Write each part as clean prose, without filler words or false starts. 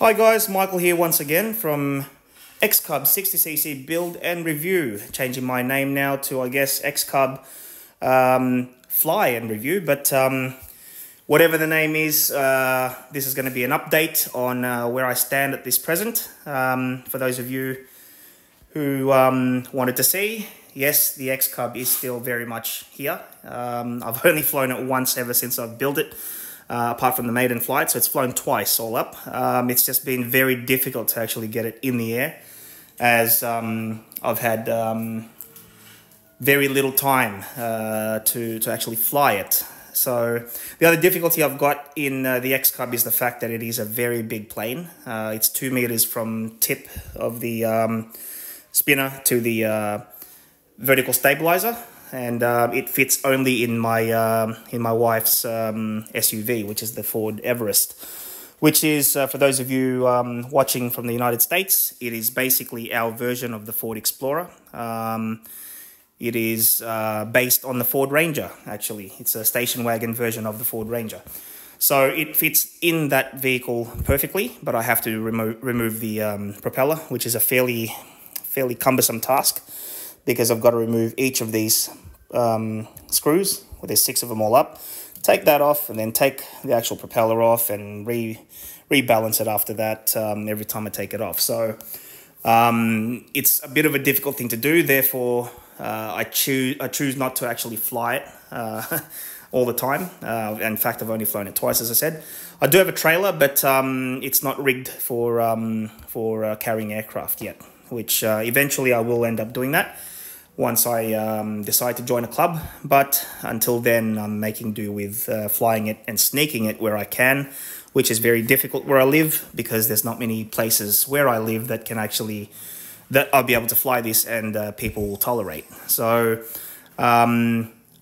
Hi guys, Michael here once again from X Cub 60cc build and review. Changing my name now to, I guess, X Cub fly and review. But whatever the name is, this is going to be an update on where I stand at this present. For those of you who wanted to see, yes, the X Cub is still very much here. I've only flown it once ever since I've built it. Apart from the maiden flight, so it's flown twice all up. It's just been very difficult to actually get it in the air, as I've had very little time to actually fly it. So the other difficulty I've got in the X Cub is the fact that it is a very big plane. It's 2 meters from tip of the spinner to the vertical stabilizer. And it fits only in my wife's SUV, which is the Ford Everest, which is, for those of you watching from the United States, it is basically our version of the Ford Explorer. It is based on the Ford Ranger, actually. It's a station wagon version of the Ford Ranger. So it fits in that vehicle perfectly, but I have to remove the propeller, which is a fairly cumbersome task, because I've got to remove each of these screws. Well, there's 6 of them all up. Take that off and then take the actual propeller off and rebalance it after that every time I take it off. So it's a bit of a difficult thing to do. Therefore, I choose not to actually fly it all the time. In fact, I've only flown it twice, as I said. I do have a trailer, but it's not rigged for carrying aircraft yet, which eventually I will end up doing that once I decide to join a club. But until then, I'm making do with flying it and sneaking it where I can, which is very difficult where I live, because there's not many places where I live that can actually, that I'll be able to fly this and people will tolerate. So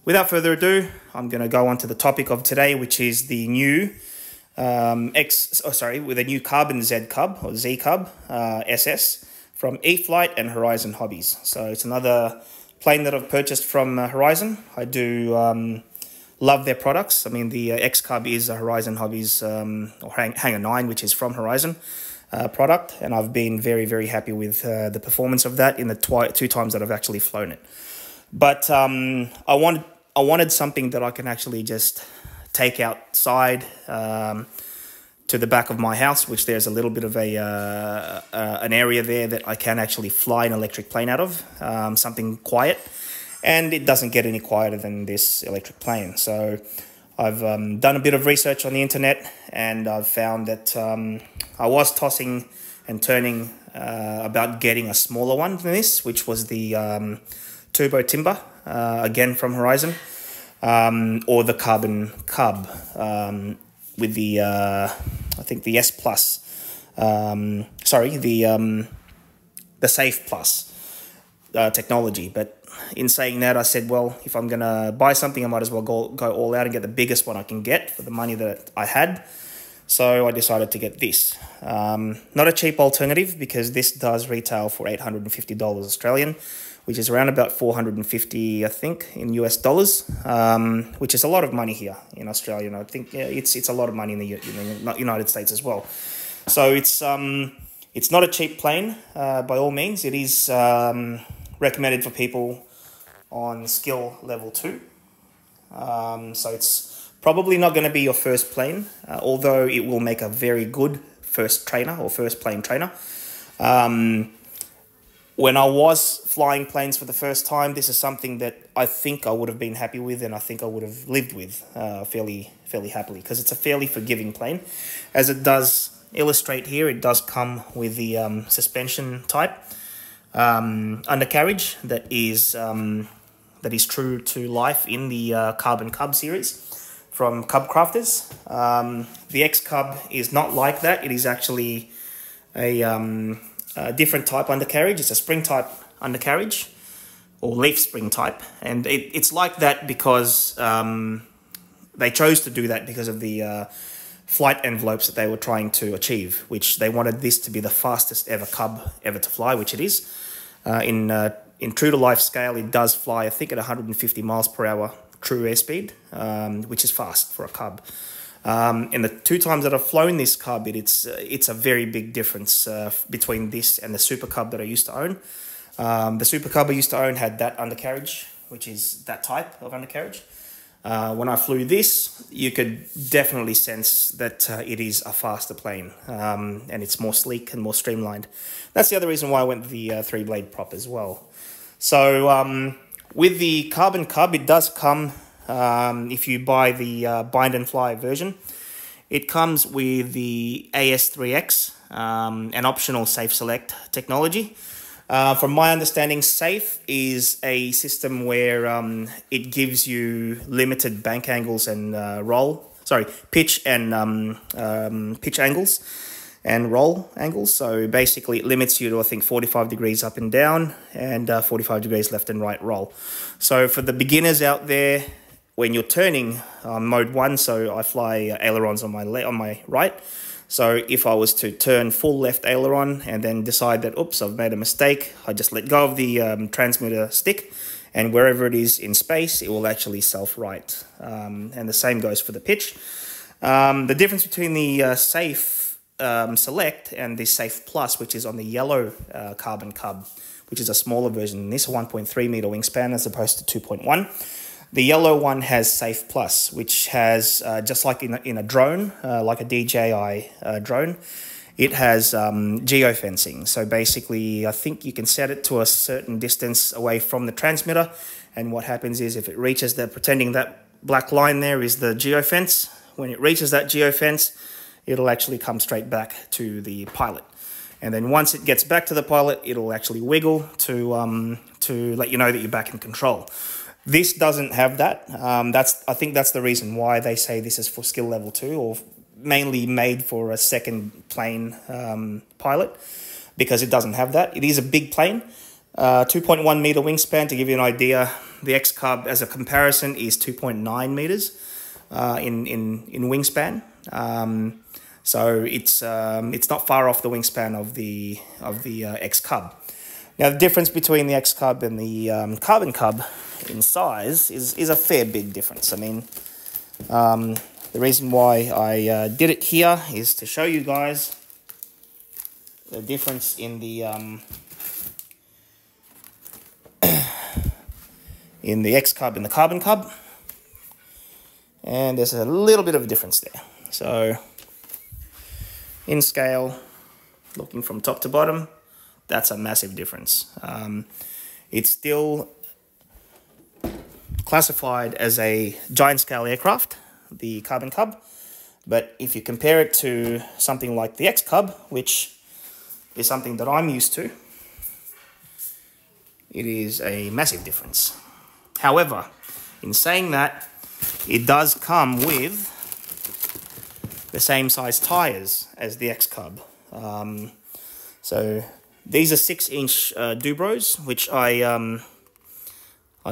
without further ado, I'm going to go on to the topic of today, which is the new with a new Carbon Z Cub or Z Cub SS from E-flite and Horizon Hobbies. So it's another plane that I've purchased from Horizon. I do love their products. I mean, the X Cub is a Horizon Hobbies or Hangar 9, which is from Horizon product, and I've been very, very happy with the performance of that in the 2 times that I've actually flown it. But I wanted something that I can actually just take outside to the back of my house, which there's a little bit of an area there that I can actually fly an electric plane out of, something quiet, and it doesn't get any quieter than this electric plane. So I've done a bit of research on the internet, and I've found that I was tossing and turning about getting a smaller one than this, which was the Turbo Timber, again from Horizon, or the Carbon Cub, with the I think the S Plus, sorry, the Safe Plus technology. But in saying that, I said, well, if I'm gonna buy something, I might as well go all out and get the biggest one I can get for the money that I had. So I decided to get this. Not a cheap alternative, because this does retail for $850 Australian, which is around about 450, I think, in US dollars, which is a lot of money here in Australia. And I think it's a lot of money in the United States as well. So it's not a cheap plane by all means. It is recommended for people on skill level 2. So it's probably not going to be your first plane, although it will make a very good first trainer or first plane trainer. When I was flying planes for the first time, this is something that I think I would have been happy with, and I think I would have lived with fairly happily, because it's a fairly forgiving plane. As it does illustrate here, it does come with the suspension type undercarriage that is true to life in the Carbon Cub series from Cub Crafters. The X Cub is not like that. It is actually a different type undercarriage. It's a spring type undercarriage, or leaf spring type, and it's like that because they chose to do that because of the flight envelopes that they were trying to achieve, which they wanted this to be the fastest ever Cub ever to fly, which it is. In true to life scale, it does fly, I think, at 150 miles per hour true airspeed, which is fast for a Cub. In the 2 times that I've flown this Cub, it's a very big difference between this and the Super Cub that I used to own. The Super Cub I used to own had that undercarriage, which is that type of undercarriage. When I flew this, you could definitely sense that it is a faster plane, and it's more sleek and more streamlined. That's the other reason why I went with the 3-blade prop as well. So with the Carbon Cub, it does come, if you buy the bind and fly version, it comes with the AS3X, an optional safe select technology. From my understanding, safe is a system where it gives you limited bank angles and pitch and pitch angles and roll angles. So basically it limits you to, I think, 45 degrees up and down and 45 degrees left and right roll. So for the beginners out there, when you're turning mode 1, so I fly ailerons on my right. So if I was to turn full left aileron and then decide that, oops, I've made a mistake, I just let go of the transmitter stick, and wherever it is in space, it will actually self-right. And the same goes for the pitch. The difference between the Safe Select and the Safe Plus, which is on the yellow Carbon Cub, which is a smaller version. This 1.3 meter wingspan as opposed to 2.1. The yellow one has Safe Plus, which has, just like in a drone, like a DJI drone, it has geofencing. So basically, I think you can set it to a certain distance away from the transmitter, and what happens is if it reaches that, pretending that black line there is the geofence, when it reaches that geofence, it'll actually come straight back to the pilot. And then once it gets back to the pilot, it'll actually wiggle to let you know that you're back in control. This doesn't have that. I think that's the reason why they say this is for skill level 2, or mainly made for a second plane pilot, because it doesn't have that. It is a big plane, 2.1 meter wingspan. To give you an idea, the X Cub, as a comparison, is 2.9 meters in wingspan. So it's not far off the wingspan of the X Cub. Now the difference between the X Cub and the Carbon Cub in size is a fair big difference. I mean, the reason why I did it here is to show you guys the difference in the X Cub and the Carbon Cub, and there's a little bit of a difference there. So in scale, looking from top to bottom, that's a massive difference. It's still classified as a giant scale aircraft, the Carbon Cub, but if you compare it to something like the X Cub, which is something that I'm used to, it is a massive difference. However, in saying that, it does come with the same size tires as the X Cub. So these are 6-inch Dubros, which I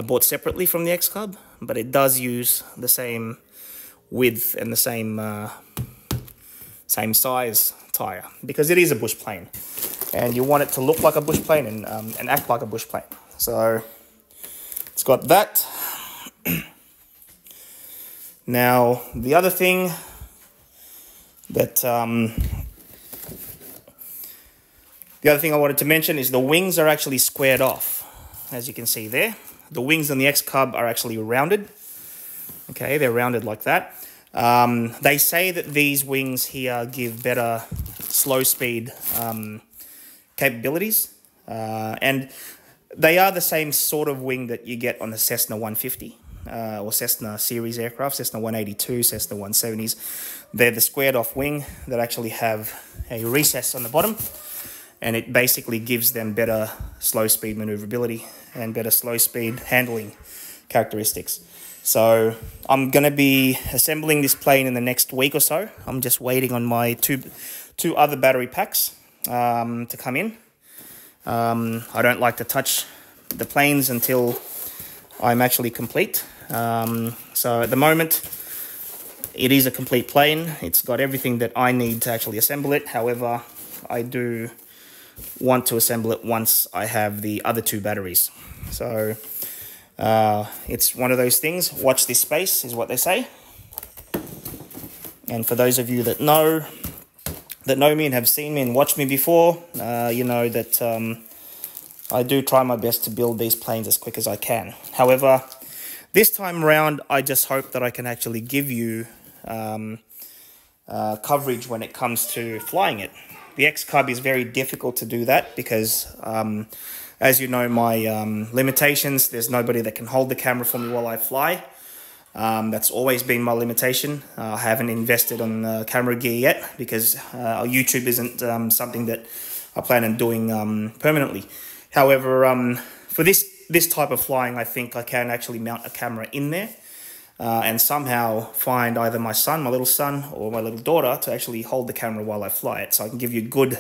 bought separately from the X Cub, but it does use the same width and the same size tire, because it is a bush plane, and you want it to look like a bush plane and act like a bush plane. So it's got that. Now the other thing that I wanted to mention is the wings are actually squared off, as you can see there. The wings on the X Cub are actually rounded. Okay, they're rounded like that. They say that these wings here give better slow speed capabilities, and they are the same sort of wing that you get on the Cessna 150 or Cessna series aircraft, Cessna 182, Cessna 170s. They're the squared off wing that actually have a recess on the bottom, and it basically gives them better slow speed maneuverability and better slow speed handling characteristics. So I'm going to be assembling this plane in the next week or so. I'm just waiting on my two other battery packs to come in. I don't like to touch the planes until I'm actually complete. So at the moment, it is a complete plane. It's got everything that I need to actually assemble it. However, I do want to assemble it once I have the other 2 batteries. So it's one of those things. Watch this space is what they say. And for those of you that know me and have seen me and watched me before, you know that I do try my best to build these planes as quick as I can. However, this time around, I just hope that I can actually give you coverage when it comes to flying it. The X Cub is very difficult to do that because, as you know, my limitations, there's nobody that can hold the camera for me while I fly. That's always been my limitation. I haven't invested on camera gear yet because YouTube isn't something that I plan on doing permanently. However, for this type of flying, I think I can actually mount a camera in there and somehow find either my son, my little son, or my little daughter to actually hold the camera while I fly it. So I can give you a good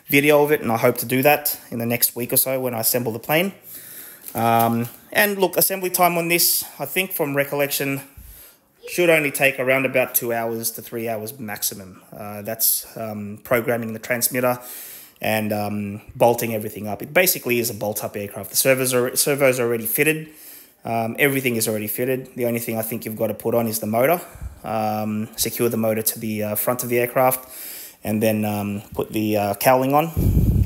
video of it, and I hope to do that in the next week or so when I assemble the plane. And look, assembly time on this, I think from recollection, should only take around about 2 hours to 3 hours maximum. That's programming the transmitter and bolting everything up. It basically is a bolt-up aircraft. The servos are already fitted. Everything is already fitted. The only thing I think you've got to put on is the motor. Secure the motor to the front of the aircraft, and then put the cowling on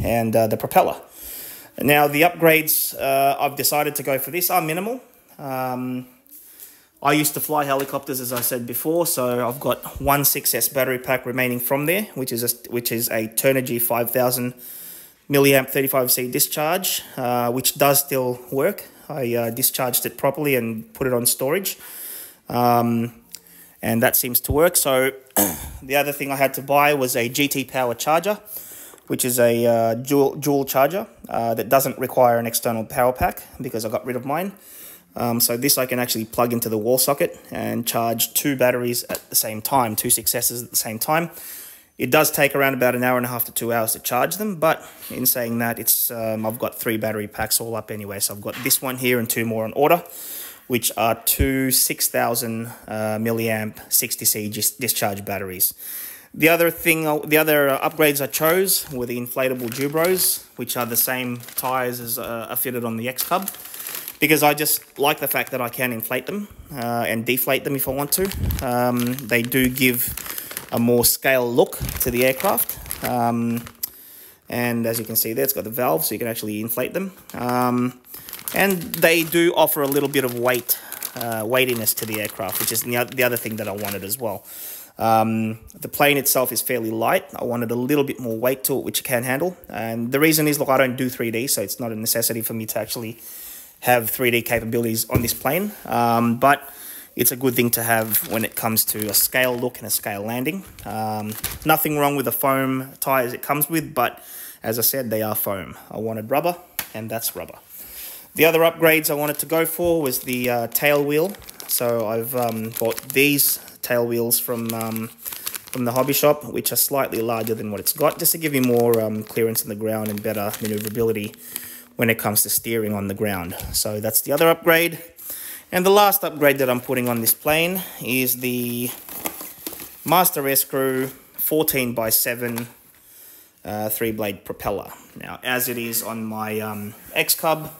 and the propeller. Now, the upgrades I've decided to go for this are minimal. I used to fly helicopters, as I said before, so I've got one 6S battery pack remaining from there, which is a Turnigy 5000 milliamp 35C discharge, which does still work. I discharged it properly and put it on storage, and that seems to work. So the other thing I had to buy was a GT Power charger, which is a dual charger that doesn't require an external power pack because I got rid of mine. So this I can actually plug into the wall socket and charge two batteries at the same time, two 6S's at the same time. It does take around about 1.5 hours to 2 hours to charge them, but in saying that, it's I've got 3 battery packs all up anyway. So I've got this one here and 2 more on order, which are two 6,000 milliamp 60C discharge batteries. The other upgrades I chose were the inflatable Jubros, which are the same tires as are fitted on the X Cub, because I just like the fact that I can inflate them and deflate them if I want to. They do give a more scale look to the aircraft, and as you can see there, it's got the valve, so you can actually inflate them. And they do offer a little bit of weightiness to the aircraft, which is the other thing that I wanted as well. The plane itself is fairly light. I wanted a little bit more weight to it, which it can handle. And the reason is, look, I don't do 3D, so it's not a necessity for me to actually have 3D capabilities on this plane. But it's a good thing to have when it comes to a scale look and a scale landing. Nothing wrong with the foam tires it comes with, but as I said, they are foam. I wanted rubber, and that's rubber. The other upgrades I wanted to go for was the tail wheel. So I've bought these tail wheels from the hobby shop, which are slightly larger than what it's got, just to give you more clearance on the ground and better maneuverability when it comes to steering on the ground. So that's the other upgrade. And the last upgrade that I'm putting on this plane is the Master Air Screw 14x7 3-blade propeller. Now, as it is on my X Cub,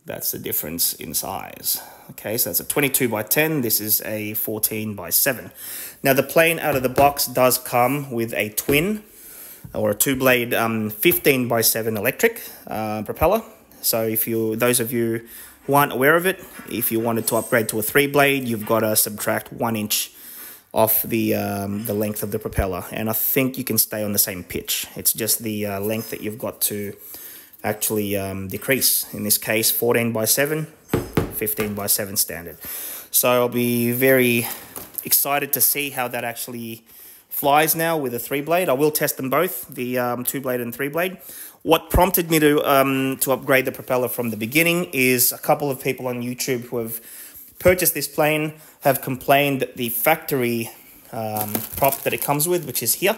that's the difference in size. Okay, so that's a 22x10. This is a 14x7. Now, the plane out of the box does come with a twin or a 2-blade 15x7 electric propeller. So those of you who aren't aware of it, if you wanted to upgrade to a 3-blade, you've got to subtract 1 inch off the length of the propeller. And I think you can stay on the same pitch. It's just the length that you've got to actually decrease. In this case, 14x7, 15x7 standard. So I'll be very excited to see how that actually flies now with a 3-blade. I will test them both, the 2-blade and 3-blade. What prompted me to upgrade the propeller from the beginning is a couple of people on YouTube who have purchased this plane have complained that the factory prop that it comes with, which is here,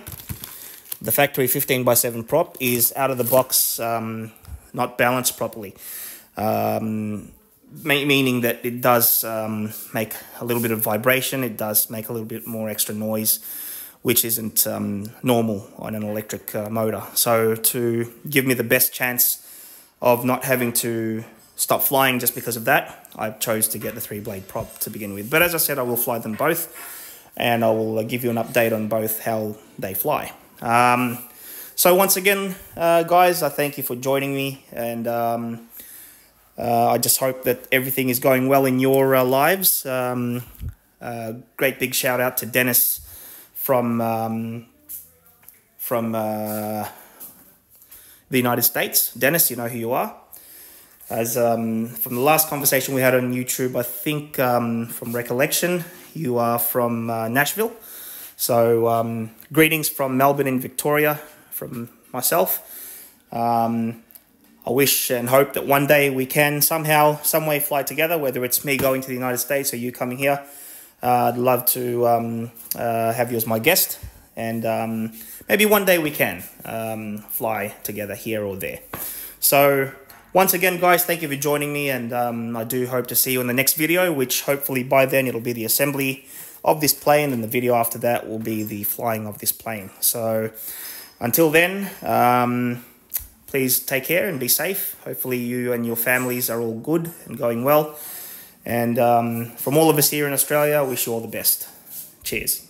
the factory 15x7 prop, is out of the box not balanced properly, meaning that it does make a little bit of vibration, it does make a little bit more extra noise, which isn't normal on an electric motor. So to give me the best chance of not having to stop flying just because of that, I chose to get the 3-blade prop to begin with. But as I said, I will fly them both. and I will give you an update on both how they fly. So once again, guys, I thank you for joining me, and I just hope that everything is going well in your lives. Great big shout out to Dennis from the United States. Dennis, you know who you are. As from the last conversation we had on YouTube, I think from recollection, you are from Nashville. So greetings from Melbourne in Victoria from myself. I wish and hope that one day we can somehow, some way fly together, whether it's me going to the United States or you coming here. I'd love to have you as my guest, and maybe one day we can fly together here or there. So once again, guys, thank you for joining me, and I do hope to see you in the next video, which hopefully by then it'll be the assembly of this plane, and the video after that will be the flying of this plane. So until then, please take care and be safe. Hopefully you and your families are all good and going well. And from all of us here in Australia, I wish you all the best. Cheers.